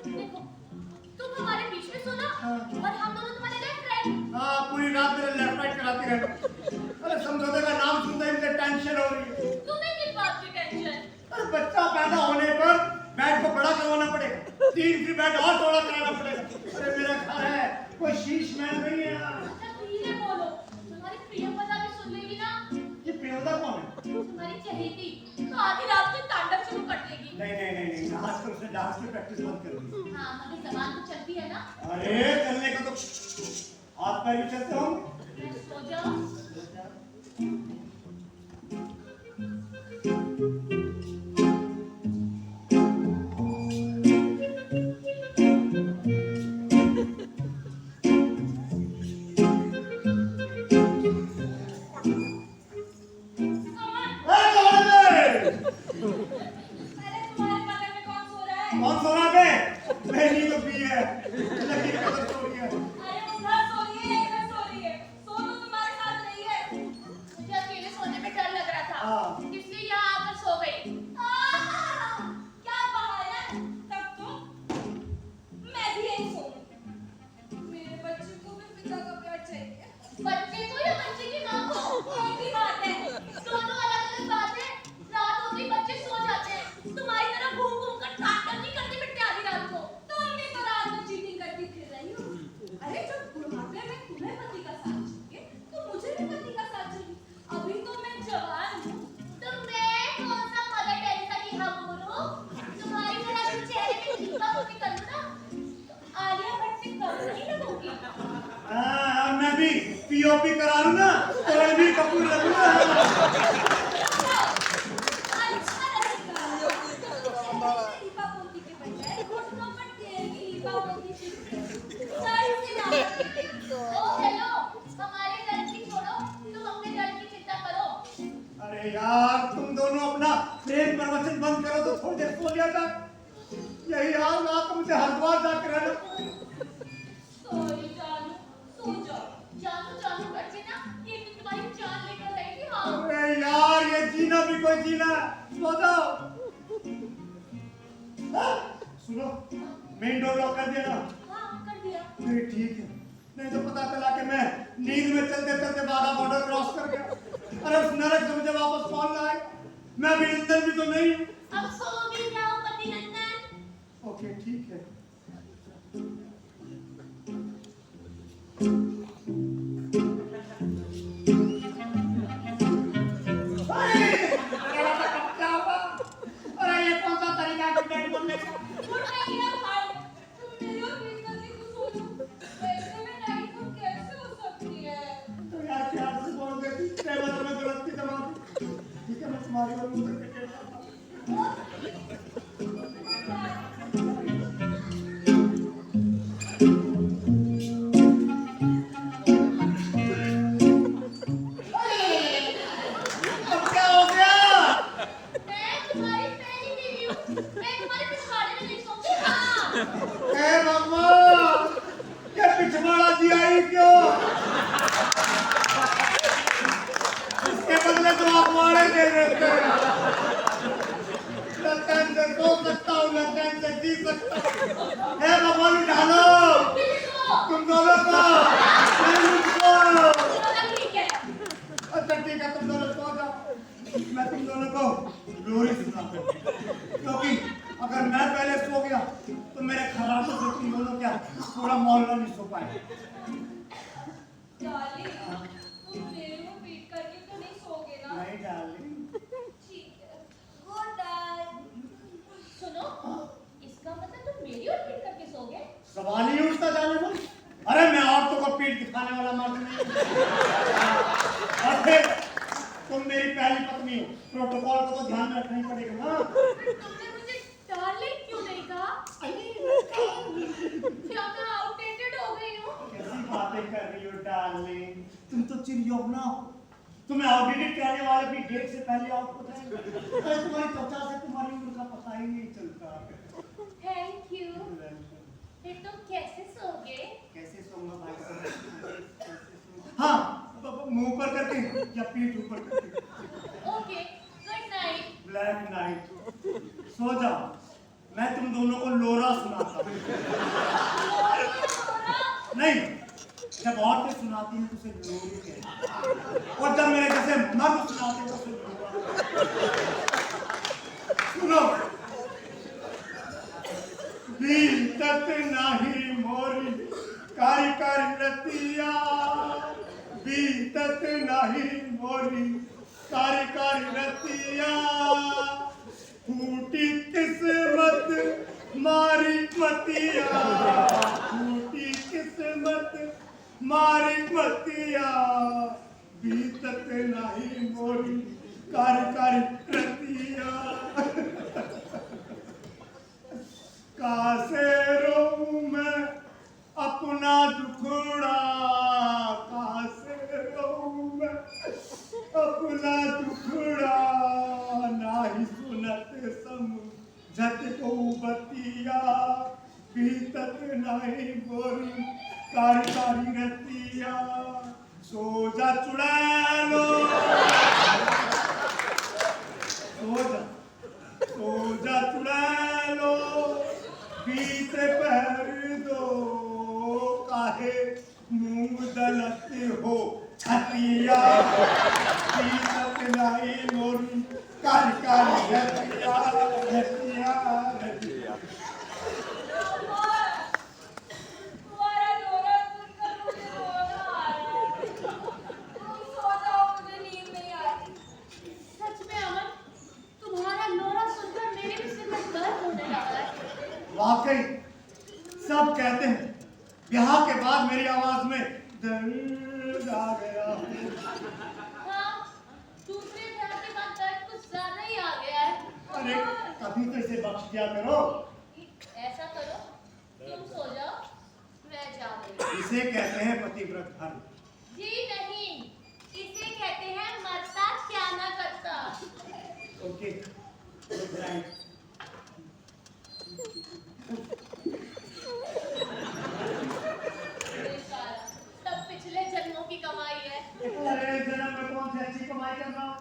देखो, तुम हमारे बीच में सोना और हम दोनों तुम्हारे लेफ्ट राइट। हाँ, पूरी रात मेरे लेफ्ट राइट कराती रहना। अरे समझौते का नाम सुनते ही मुझे टेंशन हो रही है। तुम्हें किस बात की टेंशन? अरे बच्चा पैदा होने पर बेड को बड़ा करवाना पड़ेगा, 3 फीट बेड और चौड़ा कराना पड़ेगा। अरे मेरा घर है, कोई शीश महल नहीं है यार। अच्छा धीरे बोलो, तुम्हारी प्रियंवदा भी सुन लेगी ना। ये प्रियंवदा कौन है? तुम्हारी चहेती, तो आधी रात को तांडव शुरू कर देगी। नहीं, आजकल उसने डांस की प्रैक्टिस बंद कर दी। हाँ, मगर जबान तो चलती है ना। अरे चलने का तो हाथ पैर भी चलते होंगे। सो जाओ। कौन सो रहा है? मेरी तो पी है, लगी कदर सो रही है। अरे उधर सो रही है, इधर सो रही है। सो तो तुम्हारे साथ रही है। मुझे अकेले सोने में डर लग रहा था, इसलिए यहाँ आकर सो गई। क्या बहाना? तब तो मैं भी यहीं सोऊंगी। मेरे बच्चे को भी पिता का प्यार चाहिए। बच्चे को या बच्चे की माँ को? एक ही बात है। दोनों अलग-अलग बात है। रात होती बच्चे सो जाते हैं। तुम्हारी तरह घूम-घूम कर नाटक नहीं करते फिरते आधी रात को। तुम भी तो रात में चीटिंग करती फिर रही हो। अरे जब बुढ़ापे में तुम्हें पति का साथ चाहिए, तो मुझे भी पति का साथ चाहिए। अभी तो मैं जवान हूँ। तो मैं कौन सा मदर टेरेसा की हम बोलूं? तुम्हारी तरह भी चेहरे में टीका पोती करूँ ना, तो आलिया भट्ट से कम नहीं लगूंगी। और मैं भी पीओपी करा लूं ना, तो रणबीर कपूर लगूंगा। अच्छा रहेगा। टीका पोती के बजाय घुटनों पर तेल की टीका पोती से सर से ना। ओ हेलो, हमारे दर्द की छोड़ो, तुम अपने दर्द की चिंता करो। अरे यार, तुम दोनों अपना प्रेम प्रवचन बंद करो तो थोड़ी देर सो लिया जाए। यही हाल रात को मुझे हरिद्वार जाकर रहना। सॉरी जानू, सो जाओ। जानू करके ना ये भी तुम्हारी जान लेकर रहेगी। हाँ अरे यार, ये जीना भी कोई जीना है। सो जाओ। सुनो, मेन डोर लॉक कर दिया ना? हाँ कर दिया। अरे ठीक है, नहीं तो पता चला कि मैं नींद में चलते चलते बाधा बॉर्डर क्रॉस कर गया। अरे उस नरक से मुझे वापस कौन लाएगा? मैं अभिनंदन भी तो नहीं हूँ। अब सो भी जाओ पति नंदन। ओके ठीक है। अरे ये कौन सा तरीका है बेड बोलने का? उठ नहीं है भाई, तुम मेरी और प्रीत का जी को सोचो। ऐसे में नाइट को कैसे हो सकती है? तो यार क्या से बोल देती? मैं गलत की जवाब। ठीक है, मैं तुम्हारी और मुंह करके कहता हूँ। अब क्या हो गया? मैं तुम्हारी पहली बीवी हूँ। मैं तुम्हारे पिछवाड़े में नहीं सोती। हाँ हे भगवान, ये पिछवाड़ा दिया ही क्यों? इसके बदले तो आप मारे दे देते हैं। न चैन से सो सकता हूँ, न चैन से जी सकता हूँ। हे भगवान, ढालो तुम दोनों को, नहीं मुझको। ठीक है। अच्छा ठीक है, तुम दोनों सो जाओ। मैं तुम दोनों को लोरी सुनाता हूँ, क्योंकि अगर मैं पहले सो गया तो मेरे खराबों से तुम दोनों क्या पूरा मोहल्ला नहीं सो पाएगा। डार्लिंग, तुम मेरे को पीट करके तो नहीं सोओगे ना? नहीं डार्लिंग। ठीक है। Good night. सुनो, इसका मतलब तुम मेरी ओर पीट करके सोओगे? सवाल ही उठता जाने को। अरे मैं औरतों को पीठ दिखाने वाला मर्द नहीं हूँ। और फिर तुम मेरी पहली पत्नी हो, प्रोटोकॉल को तो ध्यान में रखना ही पड़ेगा ना। तुमने मुझे डार्लिंग क्यों नहीं कहा? क्या मैं आउटडेटेड हो गई हूँ? कैसी बातें कर रही हो डार्लिंग? तुम तो चिड़ियोगना हो। तुम्हें आउटडेटेड कहने वाले भी डेट से पहले आउट हो जाएंगे। अरे तुम्हारी त्वचा से तुम्हारी उम्र का पता ही नहीं चलता। Thank you. फिर तुम कैसे सोओगे? कैसे सोऊंगा भाई साहब? हाँ, मुंह ऊपर करके या पीठ ऊपर करके। Okay, good night. Black night. सो जाओ। मैं तुम दोनों को लोरा सुनाता हूँ। नहीं, जब औरतें सुनाती हैं तो उसे लोरी कहते हैं, और जब मेरे जैसे मर्द सुनाते हैं तो उसे लोरा। सुनो, बीतत नहीं मोरी कारी कारी रतिया, बीतत नहीं मोरी कारी कारी रतिया, फूटी किस्मत मारी मतिया, फूटी किस्मत मारी मतिया, बीतत नहीं मोरी कारी कारी रतिया। कासे रोऊं मैं अपना दुखड़ा, कासे रोऊं मैं अपना दुखड़ा, नाही सुनत समझत को बतिया, बीतत नहीं गोरी कारी कारी रतिया, सो जा चुड़ैलो, सो जा चुड़ैलो, बीते पहर दो, काहे मूंग दलत हो छतिया, बीतत नहीं मोरी कारी कारी रतिया, रतिया रतिया। तुम्हारा लोरा सुनकर मुझे रोना आ रहा है। तुम सो जाओ, मुझे नींद नहीं आ रही। सच में अमन, तुम्हारा लोरा सुनकर मेरे भी सिर में दर्द होने लगा है। वाकई सब कहते हैं ब्याह के बाद मेरी आवाज में दर्द आ गया। हाँ, दूसरे ब्याह के बाद दर्द कुछ ज्यादा ही आ गया है। अरे कभी तो इसे बख्श दिया करो। ऐसा करो, तुम सो जाओ, मैं जाऊंगी। इसे कहते हैं पतिव्रत धर्म। जी नहीं, इसे कहते हैं मरता क्या ना करता। Okay, good night. बेचारा, सब पिछले जन्मों की कमाई है। अरे जन्म में कौन सी अच्छी कमाई कर रहा हूँ।